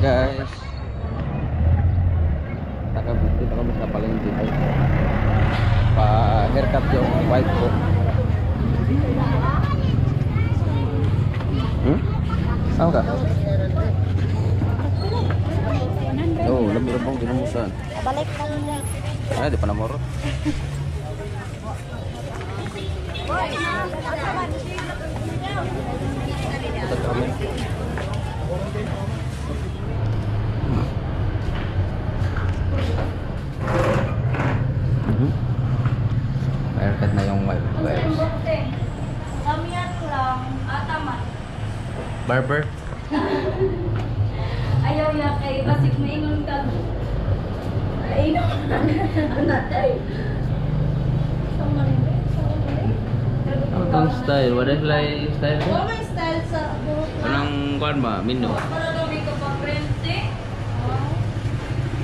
Guys, dito kami sa palengke pa haircut yung wife ko. Saan ka? Oh, lamang dinumusan. Balik ka nila. Ay, di pa namorot. Ito kami. Haircut na yung wife, guys. Kamihan lang. Tama. Barber? Ayaw ya kay basig maingon ka. Ay, natay. Ang tong style, what is like style? Oh, may style sa buhok na. Anong kuan ba? Mino? Para gabi ka pa prente.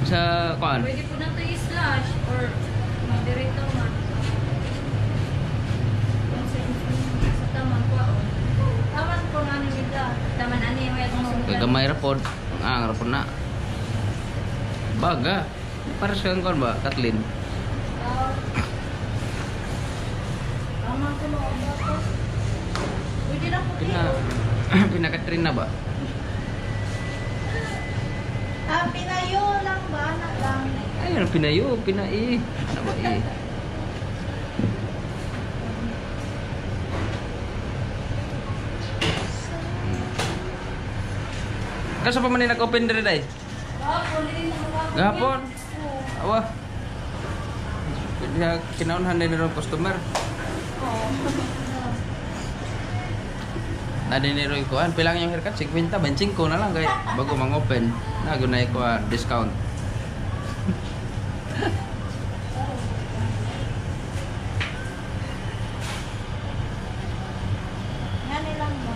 Sa kuan? Pwede po na ito i-slash or dirito man. Sa taman ko. Taman ko nga nila. Taman ani may atong Kagamay rapod. Ang rapod na. Baga. Para sa kuan ba? Katlin. Tama ko mo ako. Pwede na po. Pinakatrin na ba? Pinayo lang ba? Anak lang. Ayun, pinayo, pinai. Ano ba eh? Kasa pa man nag-open diri day? Gahapon. Awa. Kinaunhan din ng customer. Nadiniro ikuan, pilang yung haircut, 50, 25 na lang kay bago mang-open. Nagunay ko discount. Ngani lang mo.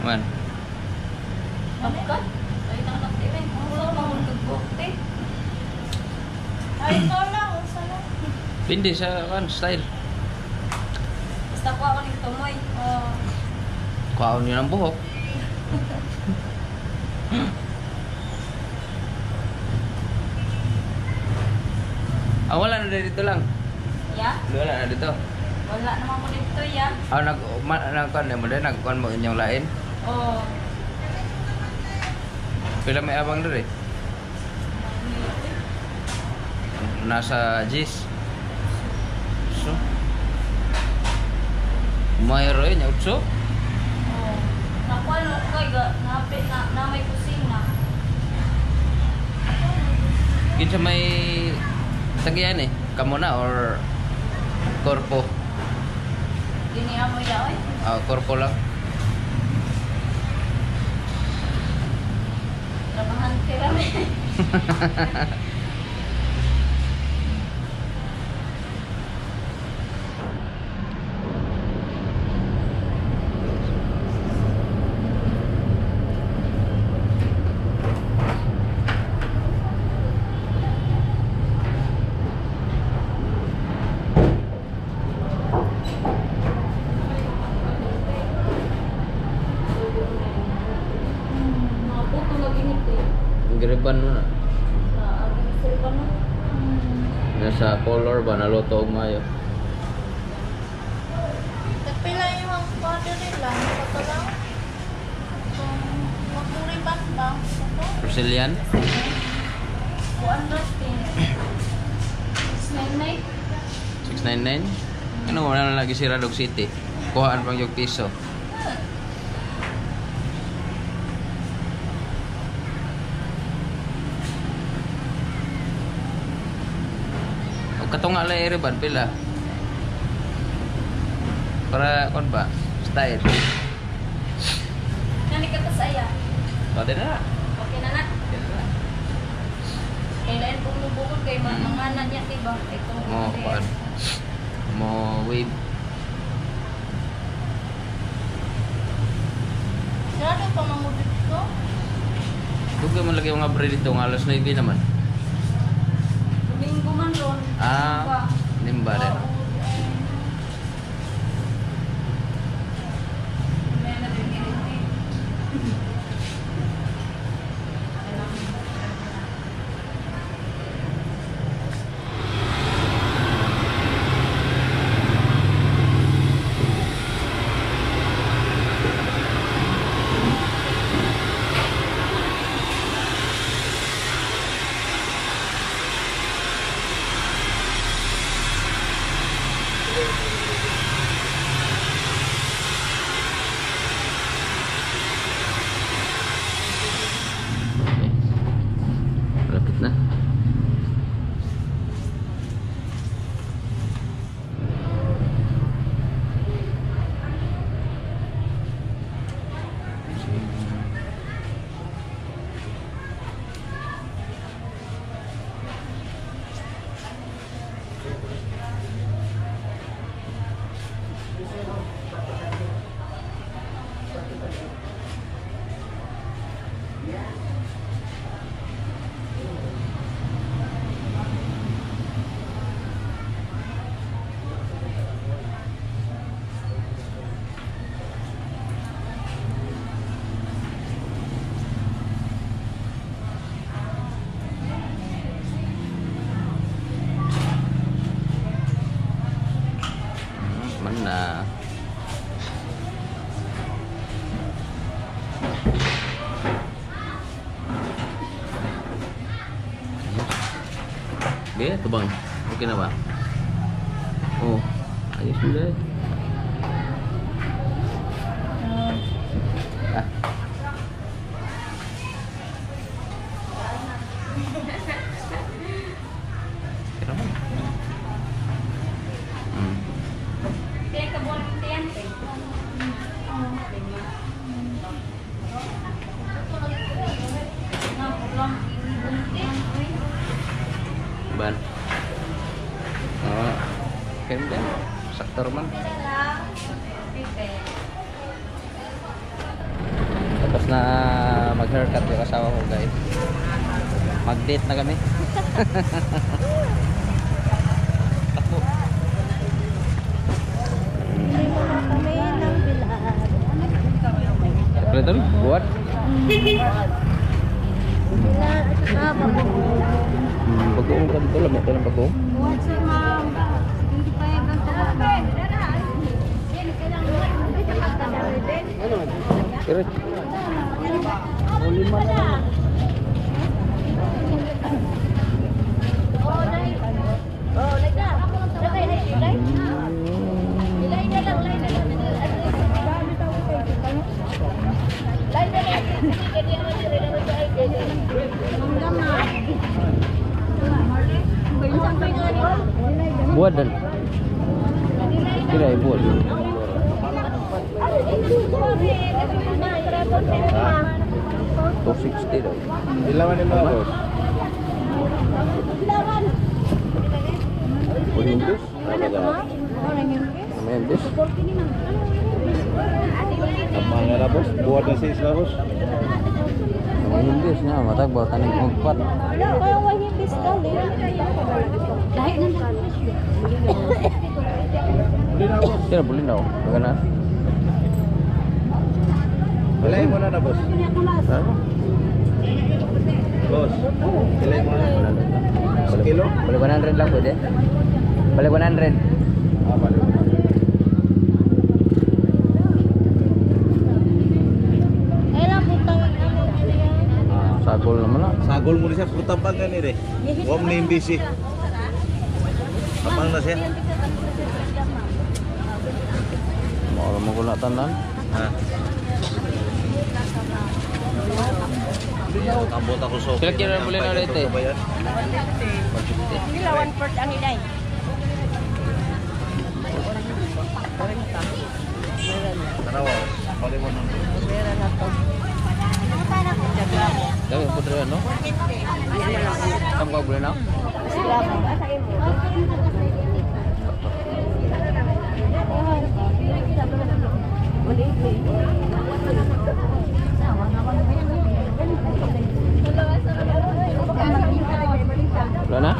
Man. Bakit? Ay, tangkap din. Wala mang kagbukti. Ay, ito lang. Usa lang. Pindi sa style. Basta ko ako ng tumoy. Kuhaon yun ang buhok. Wala na dito lang. Ya? Wala na dito. Wala naman mo dito, ya? Nagkuhan mo inyong lain. Oo. Pila may abang dito eh. Nasa Gis. So. Mayroon yun, utso. Oo. Nakuha no, kay napit na may kusina. Kinsa may tagiyan eh. Kamo na or korpo. Giniya mo ya, oy. Korpo lang. Trabahan ka kami. Mabuto lagi nito. Giriban mo na. Agin pa no. Nasa color ba naluto og mayo. Pila yung order nila, ito lang. Magkuriban ba? Ito? Brazilian. 699. 699. Ano wala na lagi si Radog City. Kuhaan pang yung piso. Katong alay riban pila. Para kon ba? Style. Nani ka ta saya? Pwede na. Okay na na. Kailan po bukod kay manganan niya tiba kay kung Mo kuan. Mo wave. Grabe pa mamudit ko. Duga man lagi mga bread dito ng alas 9 naman. Domingo man ron. Nimba rin. Okay, ito bang? Okay na ba? Oh, ayos ulit. Ah. Kira ba? Kaya kabuan ng tiyan. Ban. Oh, kaya din. Saktor man. Tapos na mag-haircut yung asawa ko, guys. Mag-date na kami. Takbo. Kami ng bilad. Sakto tol? Buat? Bilad. Bagoong ka dito. Lamit ka ng bagoong. Buhat si ma'am. Hindi pa yung ganito. Kira. Lima na lang. Buat dan. Kira buat. 260 daw. Ilawan ni mga boss. Pulindus? Pulindus? Abang nga na boss. Buhat na sis na boss. Pulindus nga, matag ba tanig magpat. Kaya wahibis ka dahil nang Kira boleh daw. Magana. Ilay mo na na boss. Ha? Boss. Ilay mo na. Sa kilo? Balik 100 lang pwede. Balik 100. Ah, balik. kailan putang Sagol naman na. Sagol mo siya putang pag gani re. Wam na imbisi. Kapang na siya. Mau mo ko na tanan. Ha. Tambot ako so. Sila kira boleh na rete. 150. Sila 1/4 ang ilay. Tanawa. Bali mo na. Dami putri no? Kamu kau boleh na? Boleh na?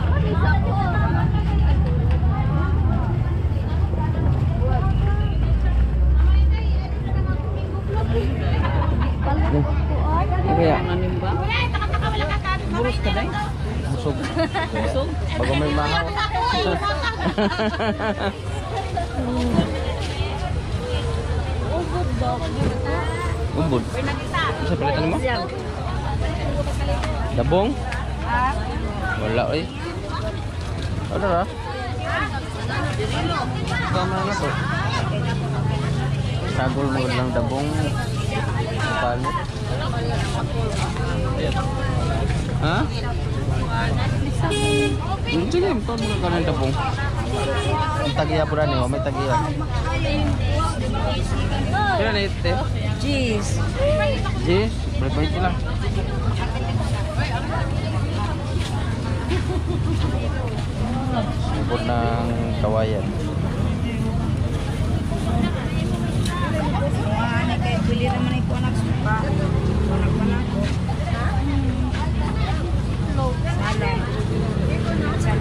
Ini kaya burus ka dai? Busog. Busog? Bago may mahal. Umbod. Isa palitan mo? Dabong? Wala eh. Ano ra? Tama na to. Sagol mo lang dabong. Palit. Ha? Sige, ito mo ka ng dabong. Ang tagiya po rin, may tagiya. Kaya na ito? Cheese. Cheese? Balik-balik lang. Sipod ng kawayan. Kaya pili naman ito anak suka. Anak pa na ako. Salam. Salam.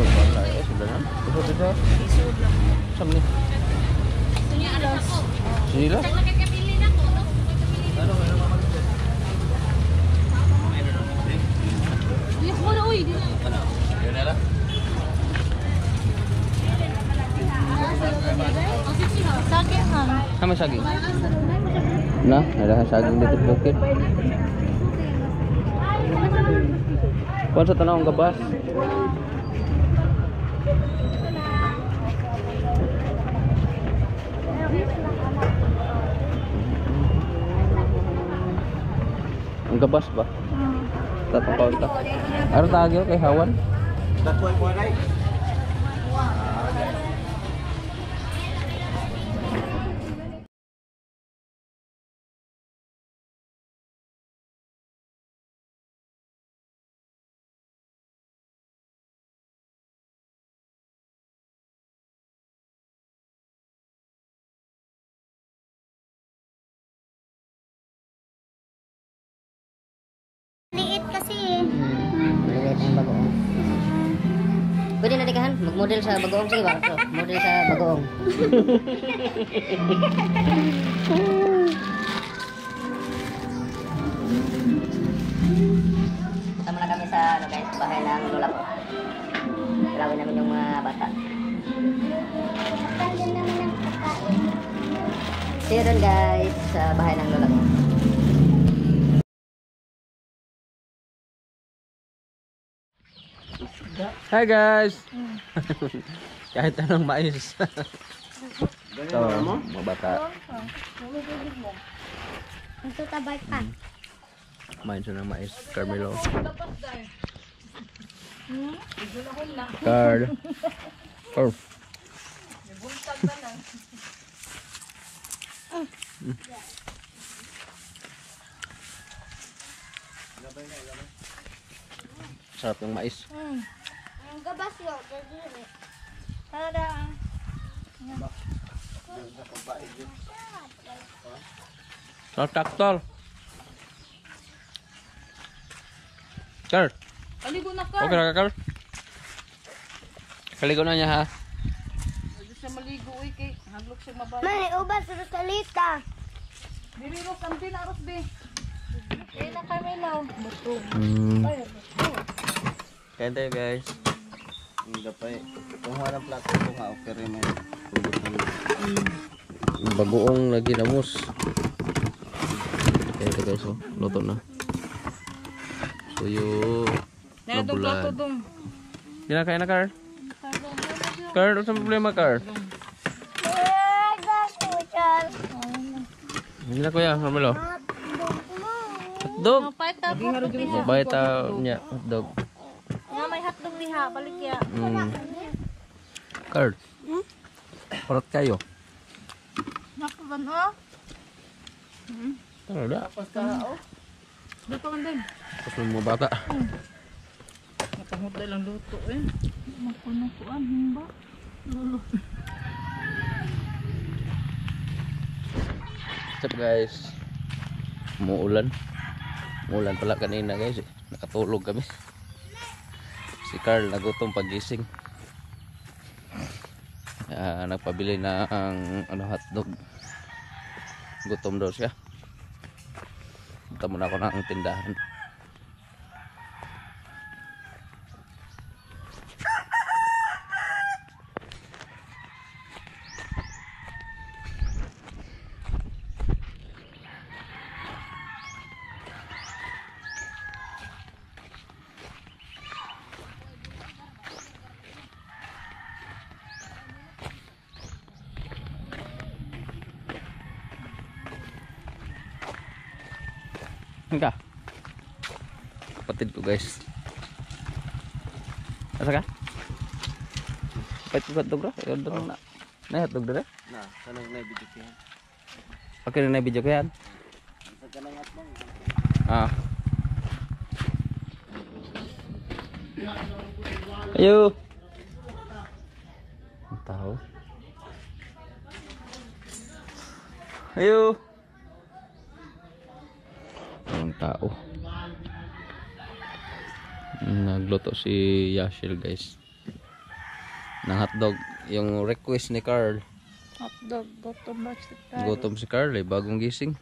Wala eh, sudah na. Ito. Saan ni? Sinilas? Sakit, ha? Kami saging. Na, ada saging dito bukid. Kuan sa tanawang gabas. Ang gabas ba? Tatong kaunta. Ano tagyo kay Hawan? Dakoy mo na. Liit kasi Liit ang bagoong. Pwede na dikahan, mag-model sa bagoong. Sige ba? So, model sa bagoong. Punta muna kami sa ano guys, bahay ng lola ko. Ilawin namin yung mga bata. See you dun guys, sa bahay ng lola ko. Hi guys. Kahit anong mais. Ito, mga bata. ito tabay pa. Kumain siya ng mais. Carmelo. Card. Oh. Sarap yung mais. Ang gabas yun. Tada. Traktor. Card. Aligo na ka. Okay na ka, Card? Kaligo na niya ha. Hindi siya maligo eh kay haglok siya mabalik. Mani, ubas, rusalita. Bibiro kampi na aros be. Hindi na kami lang. Kain tayo guys. Hindi pa eh. Kung wala ng plato ko nga, okay rin may hugot ng Bagoong lagi namus. Kaya ito guys, oh. Luto na. Suyo. Naya dong plato dong. Kinakain na, Car? Car, ano sa problema, Car? Hindi na kuya, Carmelo. Hotdog. Mapay tapos diha. Mabay tao niya, hotdog. Nga may hotdog diha, balik ya. Car. Parot kayo. Naku ban oh. Tara da. Dito man din. Tapos mo bata. Napahuday lang luto eh. Mapuno kuan himba. Lolo. What's up guys? Umuulan. Umuulan pala kanina guys. Nakatulog kami. Si Carl nagutom pagising. Nagpabili ng hotdog. Gutom daw siya. Punta muna ako ng tindahan. Ka? Kapatid ko guys. Asa ka? Pait ko hotdog ra? Hotdog na. Na hotdog dere? na. Kanang na-video ko yan. Okay na video ko yan. Ah. Ayo. Ang tao. Ayo. Ang tao. Nagluto si Yashil guys ng hotdog. Yung request ni Carl. Hotdog, gutom ba si Carl? Gutom si Carl eh, bagong gising.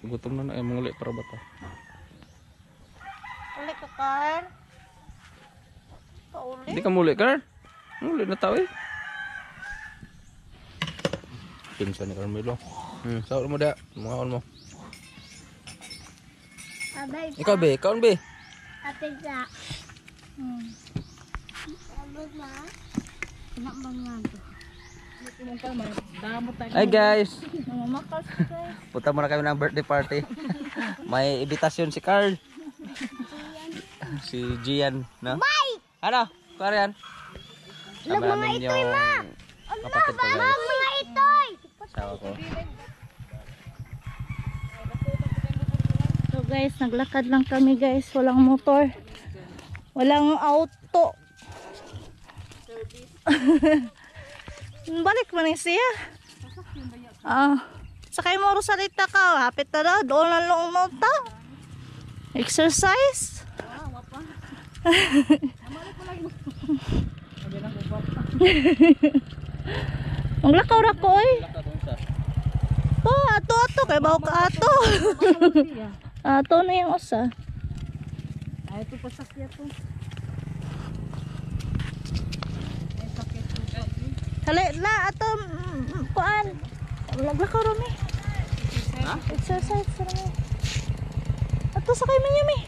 Gutom na na eh, manguli para bata. Ulit ka, Carl. Hindi ka muli, Carl? Ulit na tao eh. Pinsan ni Carmelo. Sahur mo da. Mga on mo. Abay, Ikaw be, kaon be. ate ka. Abay ba? Nakman nga to. Hi guys. Namamakas guys. Punta muna kami ng birthday party. May invitasyon si Carl. Si Gian, no? Ano? Karian? Sama namin yung kapatid ko guys. Mga itoy! Sawa ko. So guys, naglakad lang kami guys. Walang motor. Walang auto. Balik man siya. Sakay mo Rosalita ka. Hapit na daw. Doon na lang nota. Exercise. Maglakaw ra ko eh. Ato kay bawo ka ato. Ato na yung usa. Ay ito pasakya to. Hali la ato kuan. Maglakaw ra mi. Ha? Exercise ra mi. Ato sakay man yumi.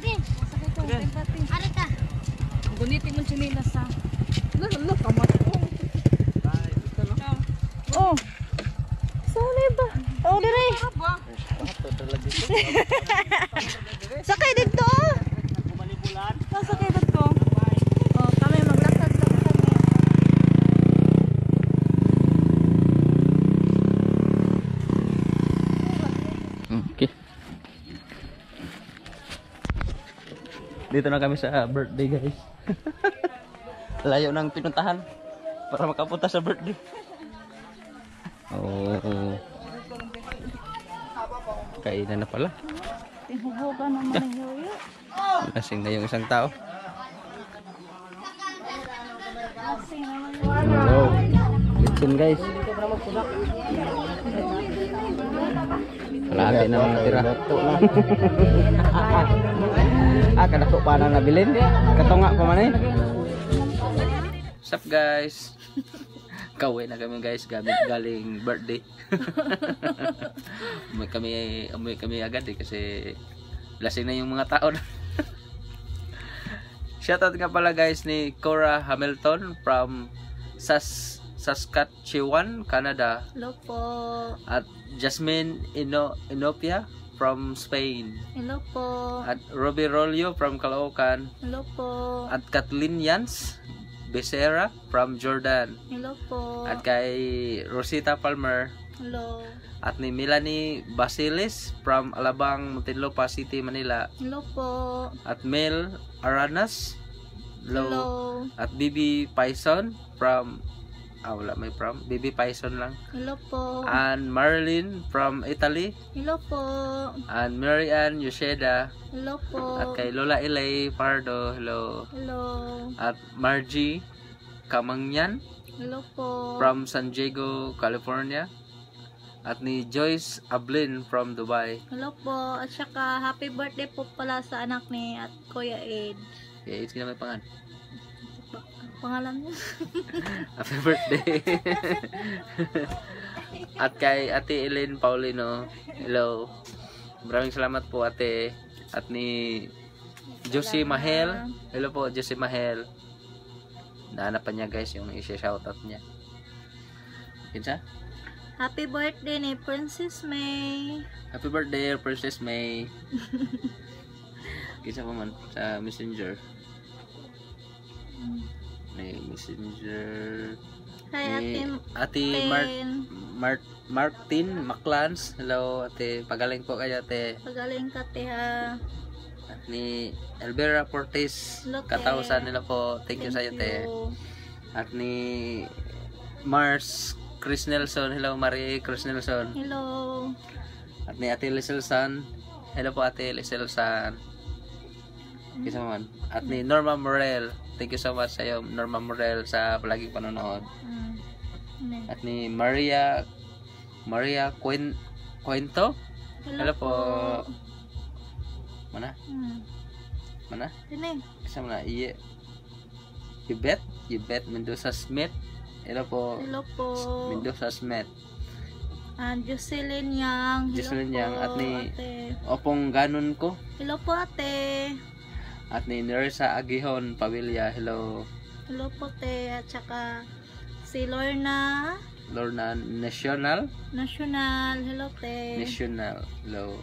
Din, sakay to. Arita. Gunitin mo chinilas sa. Lalo kamat ko. Oh. Saan ba? Oh, dire. Sakay dito. Sakay dito. Oh, kami maglakad lang kami. Okay. Dito na kami sa birthday guys. Layo ng pinuntahan para makapunta sa birthday. Oh. Kainan na pala. Tinubugan naman ng yoyo. Lasing na yung isang tao. Lasing naman yung Oh. Listen guys. Kalahati na mga tira. Kadako pa na nabilin. Katunga pa man eh. What's up guys? Kauwi na kami guys, galing birthday. umuwi kami agad eh kasi lasing na yung mga tao. Shoutout nga pala guys ni Cora Hamilton from Saskatchewan, Canada. Hello po. At Jasmine Inopia from Spain. Hello po. At Ruby Rolio from Caloocan. Hello po. At Kathleen Yans Becerra from Jordan. Hello po. At kay Rosita Palmer. Hello. At ni Melanie Basilis from Alabang, Muntinlupa City, Manila. Hello po. At Mel Aranas. Hello. Hello. At Bibi Paison from wala may from. Bibi Paison lang. Hello po. And Marilyn from Italy. Hello po. And Marianne Yoshida. Hello po. At kay Lola Ilay Pardo. Hello. Hello. At Margie Kamangyan Hello po. from San Diego, California. At ni Joyce Ablin from Dubai. Hello po. At saka happy birthday po pala sa anak ni at Kuya Ed. Okay, it's may pangan. Pangalan niya? Happy birthday. At kay Ate Elaine Paulino. Hello. Maraming salamat po ate. At ni Josie Mahel. Hello po Josie Mahel. Nahanap niya guys yung i-shoutout niya. Kinsa? Happy birthday ni Princess May. Happy birthday Princess May. Kinsa pa man sa Messenger. May Messenger. Hi Ni Ate Ate Pen. Martin Maclans. Hello ate, pagaling po kayo ate. Pagaling ka te ha. At ni Elvira Portis, Hello, te. katausan nila po. Thank you sa iyo te. At ni Mars Chris Nelson. Hello Marie Chris Nelson. Hello. At ni Ate Liselsan. Hello po Ate Liselsan. Kisa man. At ni Norma Morel. Thank you so much sa iyo Norma Morel sa palaging panonood. At ni Maria Cuento. Hello po. Mana? Mana? Sini. Kisa man na? Yvette Mendoza Smith. Hello po. Hello po. Mendoza Smith. Jocelyn Yang. Jocelyn Yang at ni ate. Opong Ganon ko. Hello po ate. At ni Nersa Agihon Pavilla. Hello. Hello po te. At saka si Lorna National. Hello te. National. Hello.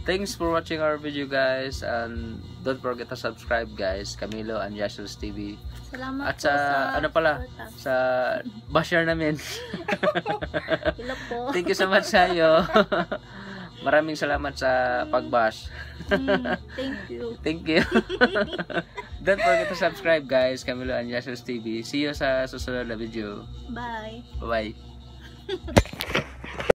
Thanks for watching our video guys, and don't forget to subscribe guys. Camilo and Yashels TV. Salamat At po sa ano pala suporta. sa basher namin. Hello po. Thank you so much sa iyo. Maraming salamat sa pag-bash. Thank you. Thank you. Don't forget to subscribe guys. Camilo and Yashels TV. See you sa susunod na video. Bye. Bye-bye.